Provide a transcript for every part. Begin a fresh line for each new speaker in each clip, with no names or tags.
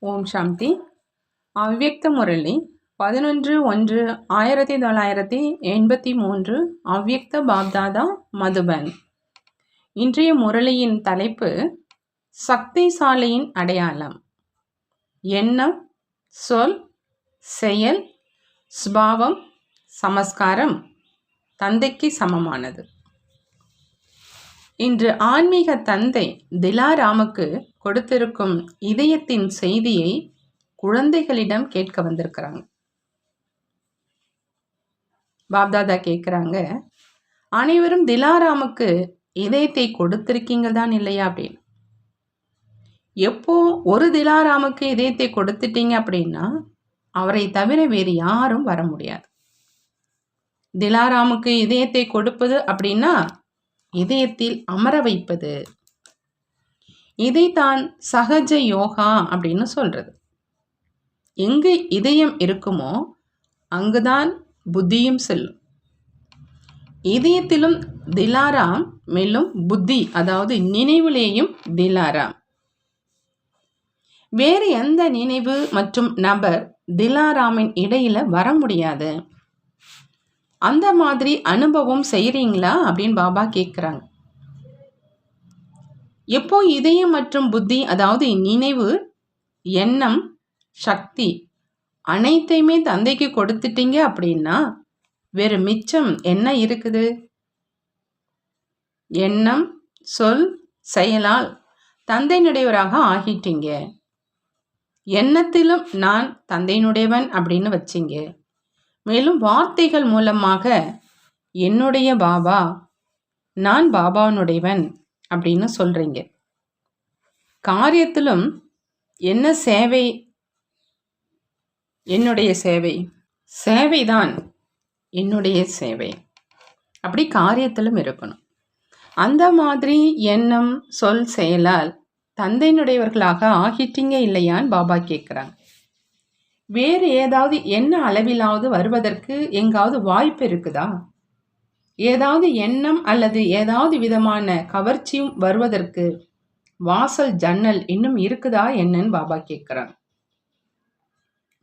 ஓம் சாந்தி. அவ்யக்த முரளி 11/1/1983 அவ்யக்த பாப்தாதா மதுபன். இன்றைய முரளியின் தலைப்பு சக்திசாலியின் அடையாளம். எண்ணம், சொல், செயல், ஸ்பாவம், சமஸ்காரம் தந்தைக்கு சமமானது. இன்று ஆன்மீக தந்தை திலாராமுக்கு கொடுத்திருக்கும் இதயத்தின் செய்தியை குழந்தைகளிடம் கேட்க வந்திருக்கிறாங்க. பாப்தாதா கேட்குறாங்க, அனைவரும் திலாராமுக்கு இதயத்தை கொடுத்திருக்கீங்க தான் இல்லையா அப்படின்னு. எப்போ ஒரு திலாராமுக்கு இதயத்தை கொடுத்துட்டீங்க அப்படின்னா அவரை தவிர வேறு யாரும் வர முடியாது. திலாராமுக்கு இதயத்தை கொடுப்பது அப்படின்னா இதயத்தில் அமர வைப்பது. இதைத்தான் சகஜ யோகா அப்படின்னு சொல்றது. எங்கு இதயம் இருக்குமோ அங்குதான் புத்தியும் செல்லும். இதயத்திலும் திலாராம், மேலும் புத்தி அதாவது நினைவிலேயும் திலாராம். வேறு எந்த நினைவு மற்றும் நபர் திலாராமின் இடையில வர முடியாது. அந்த மாதிரி அனுபவம் செய்றீங்களா அப்படின்னு பாபா கேட்குறாங்க. எப்போ இதயம் மற்றும் புத்தி அதாவது நினைவு, எண்ணம், சக்தி அனைத்தையுமே தந்தைக்கு கொடுத்துட்டீங்க அப்படின்னா வேறு மிச்சம் என்ன இருக்குது? எண்ணம், சொல், செயலால் தந்தையினுடையவராக ஆகிட்டீங்க. எண்ணத்திலும் நான் தந்தையினுடையவன் அப்படின்னு வச்சிங்க. மேலும் வார்த்தைகள் மூலமாக என்னுடைய பாபா, நான் பாபாவினுடையவன் அப்படின்னு சொல்றீங்க. காரியத்திலும் என்ன சேவை? என்னுடைய சேவை. சேவைதான் என்னுடைய சேவை. அப்படி காரியத்திலும் இருக்கணும். அந்த மாதிரி எண்ணம், சொல், செயலால் தந்தையினுடையவர்களாக ஆகிட்டீங்க இல்லையான்னு பாபா கேட்குறாங்க. வேறு ஏதாவது என்ன அளவிலாவது வருவதற்கு எங்காவது வாய்ப்பு இருக்குதா? ஏதாவது எண்ணம் அல்லது ஏதாவது விதமான கவர்ச்சியும் வருவதற்கு வாசல், ஜன்னல் இன்னும் இருக்குதா என்னன்னு பாபா கேட்குறாங்க.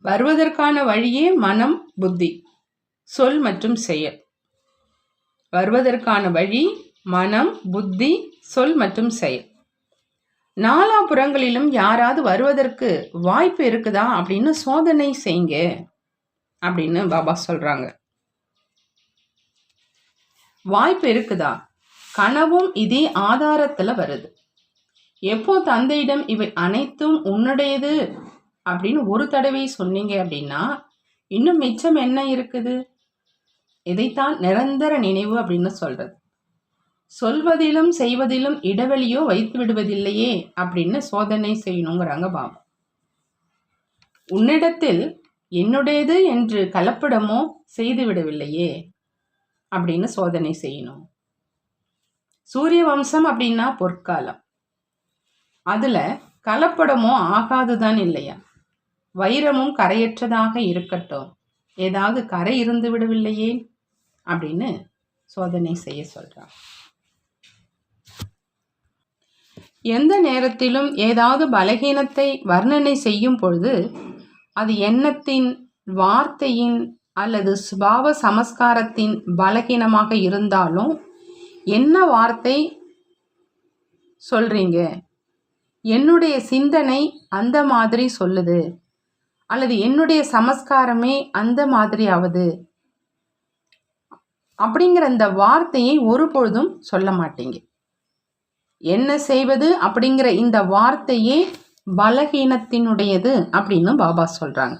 வருவதற்கான வழியே மனம், புத்தி, சொல் மற்றும் செயல். வருவதற்கான வழி மனம், புத்தி, சொல் மற்றும் செயல். நாலாபுறங்களிலும் யாராவது வருவதற்கு வாய்ப்பு இருக்குதா அப்படின்னு சோதனை செய்யுங்க அப்படின்னு பாபா சொல்றாங்க. வாய்ப்பு இருக்குதா? கனவும் இதே ஆதாரத்துல வருது. எப்போ தந்தையிடம் இவை அனைத்தும் உன்னுடையது அப்படின்னு ஒரு தடவை சொன்னீங்க அப்படின்னா இன்னும் மிச்சம் என்ன இருக்குது? இதைத்தான் நிரந்தர நினைவு அப்படின்னு சொல்றது. சொல்வதிலும் செய்வதிலும் இடைவெளியோ வைத்து விடுவதில்லையே அப்படின்னு சோதனை செய்யணுங்கிறாங்க பாபா. உன்னிடத்தில் என்னுடையது என்று கலப்படமோ செய்து விடவில்லையே அப்படின்னு சோதனை செய்யணும். சூரிய வம்சம் அப்படின்னா பொற்காலம். அதுல கலப்படமோ ஆகாதுதான் இல்லையா? வைரமும் கரையற்றதாக இருக்கட்டும், ஏதாவது கரை இருந்து விடவில்லையே அப்படின்னு சோதனை செய்ய சொல்றாங்க. எந்த நேரத்திலும் ஏதாவது பலகீனத்தை வர்ணனை செய்யும் பொழுது அது எண்ணத்தின், வார்த்தையின் அல்லது சுபாவ சமஸ்காரத்தின் பலகீனமாக இருந்தாலும், என்ன வார்த்தை சொல்றீங்க, என்னுடைய சிந்தனை அந்த மாதிரி சொல்லுது அல்லது என்னுடைய சமஸ்காரமே அந்த மாதிரி ஆகுது அப்படிங்கிற அந்த வார்த்தையை ஒரு பொழுதும் சொல்ல மாட்டீங்க. என்ன செய்வது அப்படிங்கிற இந்த வார்த்தையே பலகீனத்தினுடையது அப்படின்னு பாபா சொல்றாங்க.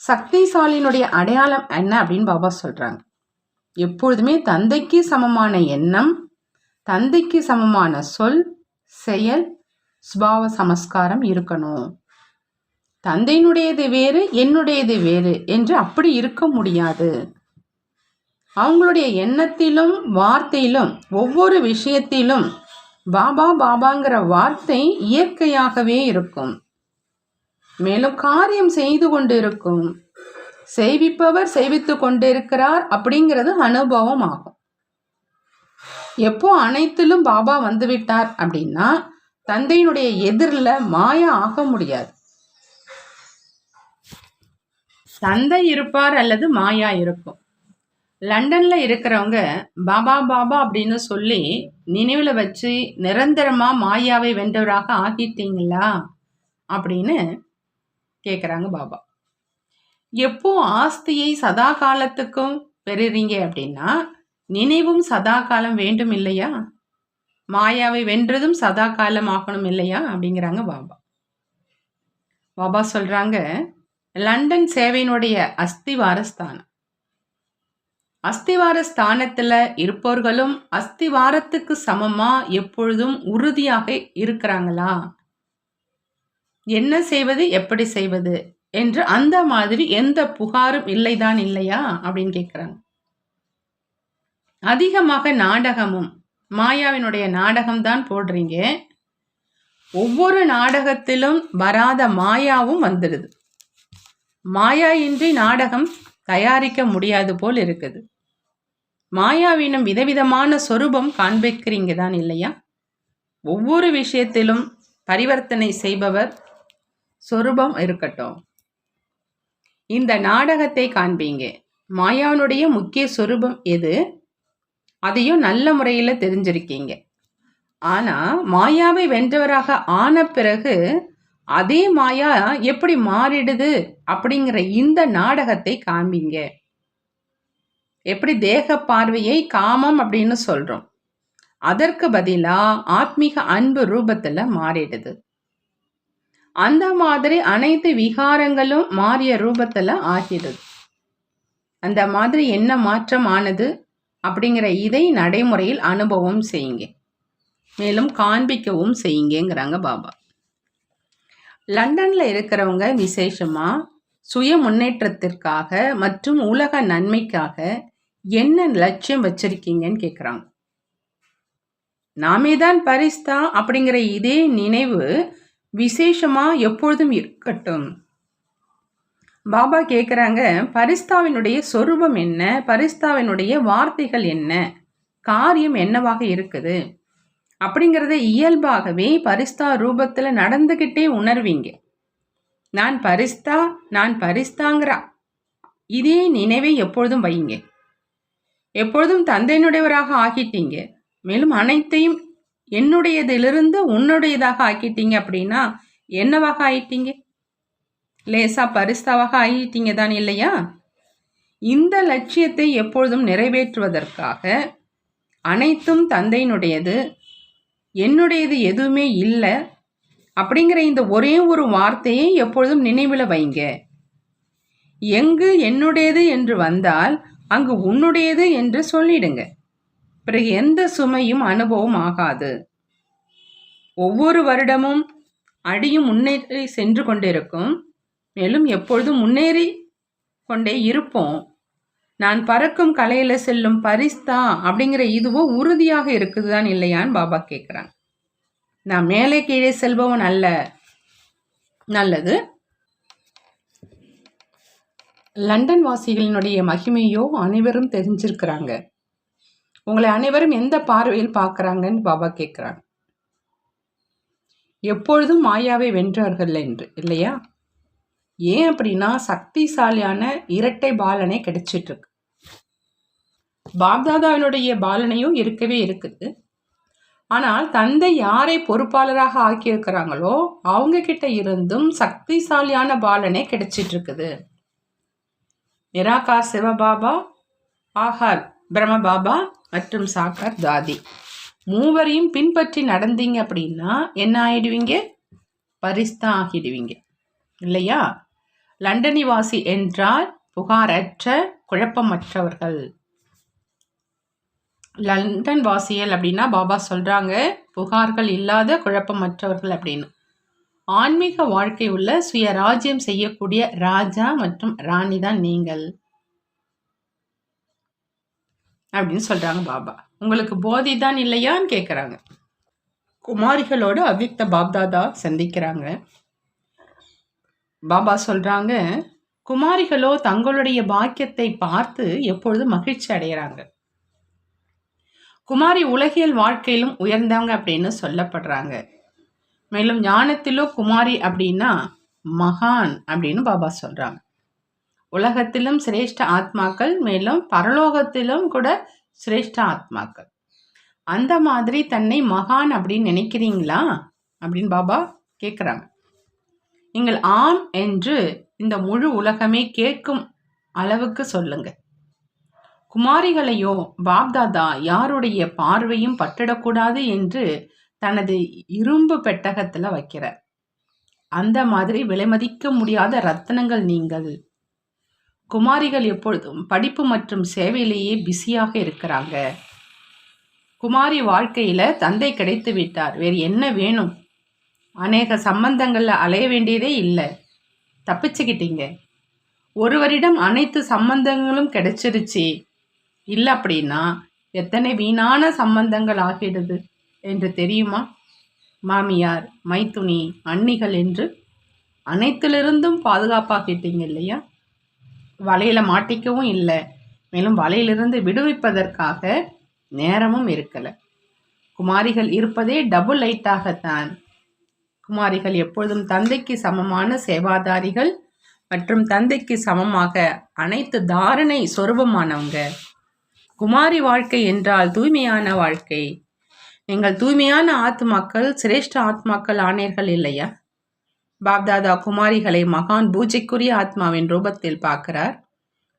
சக்திசாலியினுடைய அடையாளம் என்ன அப்படின்னு பாபா சொல்றாங்க. எப்பொழுதுமே தந்தைக்கு சமமான எண்ணம், தந்தைக்கு சமமான சொல், செயல், சுபாவ சமஸ்காரம் இருக்கணும். தந்தையினுடையது வேறு, என்னுடையது வேறு என்று அப்படி இருக்க முடியாது. அவங்களுடைய எண்ணத்திலும் வார்த்தையிலும் ஒவ்வொரு விஷயத்திலும் பாபா பாபாங்கிற வார்த்தை இயற்கையாகவே இருக்கும். மேலும் காரியம் செய்து கொண்டு இருக்கும். செய்விப்பவர் செய்வித்து கொண்டிருக்கிறார் அப்படிங்கிறது அனுபவம் ஆகும். எப்போ அனைத்திலும் பாபா வந்துவிட்டார் அப்படின்னா தந்தையினுடைய எதிரில் மாயா ஆக முடியாது. தந்தை இருப்பார் அல்லது மாயா இருக்கும். லண்டன்ல இருக்கிறவங்க பாபா பாபா அப்படின்னு சொல்லி நினைவில் வச்சு நிரந்தரமாக மாயாவை வென்றவராக ஆகிட்டீங்களா அப்படின்னு கேட்குறாங்க பாபா. எப்போ ஆஸ்தியை சதா காலத்துக்கும் பெறுறீங்க அப்படின்னா நினைவும் சதா காலம் வேண்டும் இல்லையா? மாயாவை வென்றதும் சதா காலம் ஆகணும் இல்லையா அப்படிங்கிறாங்க பாபா. பாபா சொல்றாங்க, லண்டன் சேவையினுடைய அஸ்திவார ஸ்தானம். அஸ்திவார ஸ்தானத்துல இருப்பவர்களும் அஸ்திவாரத்துக்கு சமமா எப்பொழுதும் உறுதியாக இருக்கிறாங்களா? என்ன செய்வது, எப்படி செய்வது என்று அந்த மாதிரி எந்த புகாரும் இல்லைதான் இல்லையா அப்படின்னு கேட்குறாங்க. அதிகமாக நாடகமும் மாயாவினுடைய நாடகம்தான் போடுறீங்க. ஒவ்வொரு நாடகத்திலும் வராத மாயாவும் வந்துடுது. மாயா இன்றி நாடகம் தயாரிக்க முடியாது போல் இருக்குது. மாயாவினும் விதவிதமான சொரூபம் காண்பிக்கிறீங்க தான் இல்லையா? ஒவ்வொரு விஷயத்திலும் பரிவர்த்தனை செய்பவர் சொரூபம் இருக்கட்டும். இந்த நாடகத்தை காண்பீங்க. மாயாவினுடைய முக்கிய சொரூபம் எது, அதையும் நல்ல முறையில் தெரிஞ்சிருக்கீங்க. ஆனால் மாயாவை வென்றவராக ஆன பிறகு அதே மாயா எப்படி மாறிடுது அப்படிங்கிற இந்த நாடகத்தை காண்பீங்க. எப்படி தேக பார்வையை காமம் அப்படின்னு சொல்கிறோம், அதற்கு பதிலாக ஆத்மீக அன்பு ரூபத்தில் மாறிடுது. அந்த மாதிரி அனைத்து விகாரங்களும் மாறிய ரூபத்தில் ஆகிடுது. அந்த மாதிரி என்ன மாற்றம் ஆனது அப்படிங்கிற இதை நடைமுறையில் அனுபவம் செய்யுங்க, மேலும் காண்பிக்கவும் செய்யுங்கிறாங்க பாபா. லண்டனில் இருக்கிறவங்க விசேஷமாக சுய முன்னேற்றத்திற்காக மற்றும் உலக நன்மைக்காக என்ன லட்சியம் வச்சிருக்கீங்கன்னு கேட்குறாங்க. நாமே தான் பரிஸ்தா அப்படிங்கிற இதே நினைவு விசேஷமாக எப்பொழுதும் இருக்கட்டும். பாபா கேட்குறாங்க, பரிஸ்தாவினுடைய சொரூபம் என்ன, பரிஸ்தாவினுடைய வார்த்தைகள் என்ன, காரியம் என்னவாக இருக்குது அப்படிங்கிறத இயல்பாகவே பரிஸ்தா ரூபத்தில் நடந்துக்கிட்டே உணர்வீங்க. நான் பரிஸ்தா, நான் பரிஸ்தாங்கிறா இதே நினைவை எப்பொழுதும் வைங்க. எப்பொழுதும் தந்தையினுடையவராக ஆகிட்டீங்க, மேலும் அனைத்தையும் என்னுடையதிலிருந்து உன்னுடையதாக ஆக்கிட்டீங்க. அப்படின்னா என்னவாக ஆயிட்டீங்க? லேசா பரிஸ்தாவாக ஆகிட்டீங்க தான் இல்லையா? இந்த லட்சியத்தை எப்பொழுதும் நிறைவேற்றுவதற்காக அனைத்தும் தந்தையினுடையது, என்னுடையது எதுவுமே இல்லை அப்படிங்கிற இந்த ஒரே ஒரு வார்த்தையை எப்பொழுதும் நினைவில் வைங்க. எங்கு என்னுடையது என்று வந்தால் அங்கு உன்னுடையது என்று சொல்லிடுங்க. பிறகு எந்த சுமையும் அனுபவம் ஆகாது. ஒவ்வொரு வருடமும் அடியும் முன்னேறி சென்று கொண்டிருக்கும், மேலும் எப்பொழுதும் முன்னேறி கொண்டே இருப்போம். நான் பறக்கும் கலையில் செல்லும் பரிஸ்தா அப்படிங்கிற இதுவோ உறுதியாக இருக்குதுதான் இல்லையான்னு பாபா கேட்குறாங்க. நான் மேலே கீழே செல்பவன் அல்ல. நல்லது. லண்டன் வாசிகளினுடைய மகிமையோ அனைவரும் தெரிஞ்சிருக்கிறாங்க. உங்களை அனைவரும் எந்த பார்வையில் பார்க்குறாங்கன்னு பாபா கேட்குறாங்க. எப்பொழுதும் மாயாவை வென்றார்கள் என்று இல்லையா? ஏன் அப்படின்னா சக்திசாலியான இரட்டை பாலனை கிடைச்சிட்டு இருக்கு. பாப்தாதாவினுடைய பாலனையும் இருக்கவே இருக்குது. ஆனால் தந்தை யாரை பொறுப்பாளராக ஆக்கியிருக்கிறாங்களோ அவங்க கிட்ட இருந்தும் சக்திசாலியான பாலனை கிடைச்சிட்டு இருக்குது. நிராகார் சிவபாபா, ஆகார் பிரம்ம பாபா மற்றும் சாக்கார் தாதி மூவரையும் பின்பற்றி நடந்தீங்க அப்படின்னா என்ன ஆயிடுவீங்க? பரிஸ்தா ஆகிடுவீங்க இல்லையா? லண்டனி வாசி என்றால் புகாரற்ற குழப்பமற்றவர்கள். லண்டன் வாசிகள் அப்படின்னா பாபா சொல்றாங்க புகார்கள் இல்லாத குழப்பமற்றவர்கள் அப்படின்னு. ஆன்மீக வாழ்க்கை உள்ள சுயராஜ்யம் செய்யக்கூடிய ராஜா மற்றும் ராணி தான் நீங்கள் அப்படின்னு சொல்றாங்க பாபா. உங்களுக்கு போதை தான் இல்லையான்னு கேட்குறாங்க. குமாரிகளோடு அவ்விக்த பாப்தாதா சந்திக்கிறாங்க. பாபா சொல்றாங்க, குமாரிகளோ தங்களுடைய பாக்கியத்தை பார்த்து எப்பொழுது மகிழ்ச்சி அடைகிறாங்க. குமாரி உலகியல் வாழ்க்கையிலும் உயர்ந்தவங்க அப்படின்னு சொல்லப்படுறாங்க. மேலும் ஞானத்திலோ குமாரி அப்படின்னா மகான் அப்படின்னு பாபா சொல்றாங்க. உலகத்திலும் சிரேஷ்ட ஆத்மாக்கள், மேலும் பரலோகத்திலும் கூட சிரேஷ்ட ஆத்மாக்கள். அந்த மாதிரி தன்னை மகான் அப்படின்னு நினைக்கிறீங்களா அப்படின்னு பாபா கேட்குறாங்க. நீங்கள் ஆம் என்று இந்த முழு உலகமே கேட்கும் அளவுக்கு சொல்லுங்க. குமாரிகளையோ பாப்தாதா யாருடைய பார்வையும் பட்டிடக்கூடாது என்று தனது இரும்பு பெட்டகத்துல வைக்கிறார். அந்த மாதிரி விலைமதிக்க முடியாத ரத்தினங்கள் நீங்கள். குமாரிகள் எப்பொழுதும் படிப்பு மற்றும் சேவையிலேயே பிஸியாக இருக்கிறாங்க. குமாரி வாழ்க்கையில தந்தை கிடைத்து விட்டார், வேறு என்ன வேணும்? அநேக சம்பந்தங்கள்ல அலைய வேண்டியதே இல்லை, தப்பிச்சுக்கிட்டீங்க. ஒருவரிடம் அனைத்து சம்பந்தங்களும் கிடைச்சிருச்சு இல்லை அப்படின்னா எத்தனை வீணான சம்பந்தங்கள் ஆகிடுது என்று தெரியுமா? மாமியார், மைத்துனி, அண்ணிகள் என்று அனைத்திலிருந்தும் பாதுகாப்பாக்கிட்டீங்க இல்லையா? வலையில மாட்டிக்கவும் இல்லை, மேலும் வலையிலிருந்து விடுவிப்பதற்காக நேரமும் இருக்கலை. குமாரிகள் இருப்பதே டபுள் லைட்டாகத்தான். குமாரிகள் எப்பொழுதும் தந்தைக்கு சமமான சேவாதாரிகள் மற்றும் தந்தைக்கு சமமாக அனைத்து தாரணை சொரூபமானவங்க. குமாரி வாழ்க்கை என்றால் தூய்மையான வாழ்க்கை. நீங்கள் தூய்மையான ஆத்மாக்கள், சிரேஷ்ட ஆத்மாக்கள் ஆனீர்கள் இல்லையா? பாப்தாதா குமாரிகளை மகான் பூஜைக்குரிய ஆத்மாவின் ரூபத்தில் பார்க்கிறார்.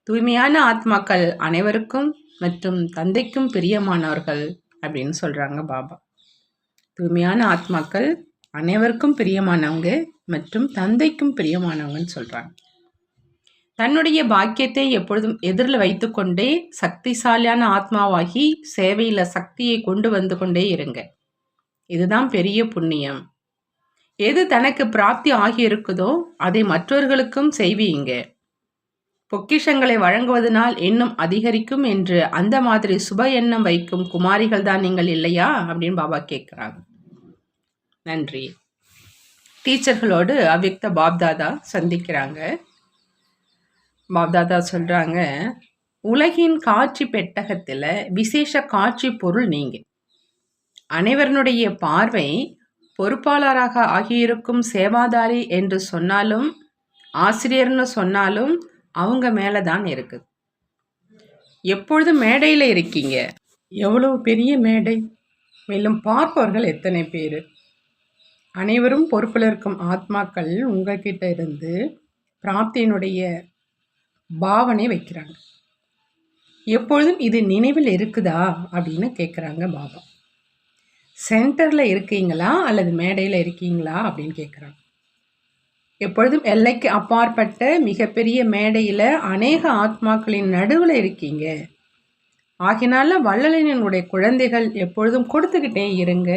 தூய்மையான ஆத்மாக்கள் அனைவருக்கும் மற்றும் தந்தைக்கும் பிரியமானவர்கள் அப்படின்னு சொல்றாங்க பாபா. தூய்மையான ஆத்மாக்கள் அனைவருக்கும் பிரியமானவங்க மற்றும் தந்தைக்கும் பிரியமானவங்கன்னு சொல்றாங்க. தன்னுடைய பாக்கியத்தை எப்பொழுதும் எதிரில் வைத்துக்கொண்டே சக்திசாலியான ஆத்மாவாகி சேவையில சக்தியை கொண்டு வந்து கொண்டே இருங்க. இதுதான் பெரிய புண்ணியம். எது தனக்கு பிராப்தி ஆகி இருக்குதோ அதை மற்றவர்களுக்கும் செய்வீங்க. பொக்கிஷங்களை வழங்குவதனால் எண்ணம் அதிகரிக்கும் என்று அந்த மாதிரி சுப எண்ணம் வைக்கும் குமாரிகள் தான் நீங்கள் இல்லையா அப்படின்னு பாபா கேட்குறாங்க. நன்றி. டீச்சர்களோடு அவ்யக்த பாப்தாதா சந்திக்கிறாங்க. பாப்தாதா சொல்றாங்க, உலகின் காட்சி பெட்டகத்தில் விசேஷ காட்சி பொருள் நீங்க. அனைவருடைய பார்வை பொறுப்பாளராக ஆகியிருக்கும் சேவாதாரி என்று சொன்னாலும் ஆசிரியர்னு சொன்னாலும் அவங்க மேலே தான் இருக்குது. எப்பொழுதும் மேடையில் இருக்கீங்க. எவ்வளவு பெரிய மேடை, மேலும் பார்ப்பவர்கள் எத்தனை பேர். அனைவரும் பொறுப்பில் இருக்கும் ஆத்மாக்கள் உங்ககிட்ட இருந்து பிராப்தியினுடைய பாவனை வைக்கிறாங்க. எப்பொழுதும் இது நினைவில் இருக்குதா அப்படின்னு கேட்குறாங்க பாபா. சென்டரில் இருக்கீங்களா அல்லது மேடையில் இருக்கீங்களா அப்படின்னு கேட்குறாங்க. எப்பொழுதும் எல்லைக்கு அப்பாற்பட்ட மிகப்பெரிய மேடையில் அநேக ஆத்மாக்களின் நடுவில் இருக்கீங்க. ஆகினால வள்ளலினுடைய குழந்தைகள் எப்பொழுதும் கொடுத்துக்கிட்டே இருங்க.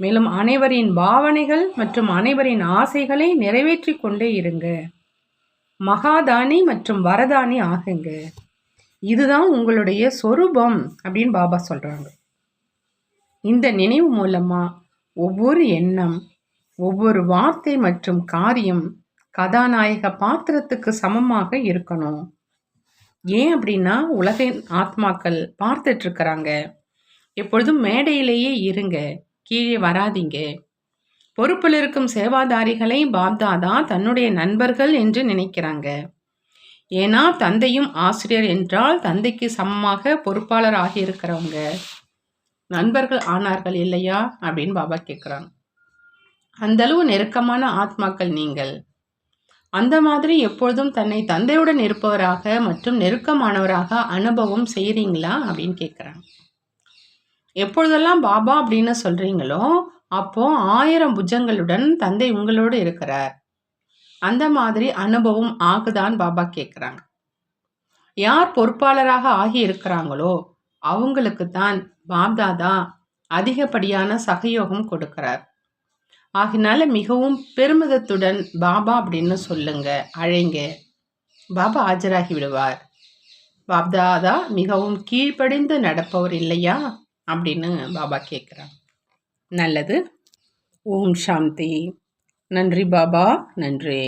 மேலும் அனைவரின் பாவனைகள் மற்றும் அனைவரின் ஆசைகளை நிறைவேற்றி கொண்டே இருங்க. மகாதானி மற்றும் வரதானி ஆகுங்க. இதுதான் உங்களுடைய சொரூபம் அப்படின்னு பாபா சொல்றாங்க. இந்த நினைவு மூலமா ஒவ்வொரு எண்ணம், ஒவ்வொரு வார்த்தை மற்றும் காரியம் கதாநாயக பாத்திரத்துக்கு சமமாக இருக்கணும். ஏன் அப்படின்னா உலகின் ஆத்மாக்கள் பார்த்துட்டு இருக்கிறாங்க. எப்பொழுதும் மேடையிலேயே இருங்க, கீழே வராதீங்க. பொறுப்பில் இருக்கும் சேவாதாரிகளை பாப்தாதா தன்னுடைய நண்பர்கள் என்று நினைக்கிறாங்க. ஏன்னா தந்தையும் ஆசிரியர் என்றால் தந்தைக்கு சமமாக பொறுப்பாளர் ஆகியிருக்கிறவங்க நண்பர்கள் ஆனார்கள் இல்லையா அப்படின்னு பாபா கேட்குறாங்க. அந்த அளவு நெருக்கமான ஆத்மாக்கள் நீங்கள். அந்த மாதிரி எப்பொழுதும் தன்னை தந்தையுடன் இருப்பவராக மற்றும் நெருக்கமானவராக அனுபவம் செய்கிறீங்களா அப்படின்னு கேட்குறாங்க. எப்பொழுதெல்லாம் பாபா அப்படின்னு சொல்றீங்களோ அப்போ 1000 புஜங்களுடன் தந்தை உங்களோடு இருக்கிறார். அந்த மாதிரி அனுபவம் ஆகுதான் பாபா கேட்குறாங்க. யார் பொறுப்பாளராக ஆகி இருக்கிறாங்களோ அவங்களுக்கு தான் பாப்தாதா அதிகப்படியான சகயோகம் கொடுக்கிறார். ஆகினால மிகவும் பெருமிதத்துடன் பாபா அப்படின்னு சொல்லுங்க, அழைங்க. பாபா ஆஜராகி விடுவார். பாப்தாதா மிகவும் கீழ்ப்படிந்து நடப்பவர் இல்லையா அப்படின்னு பாபா கேட்குறாங்க. நல்லது. ஓம் சாந்தி. நன்றி பாபா, நன்றி.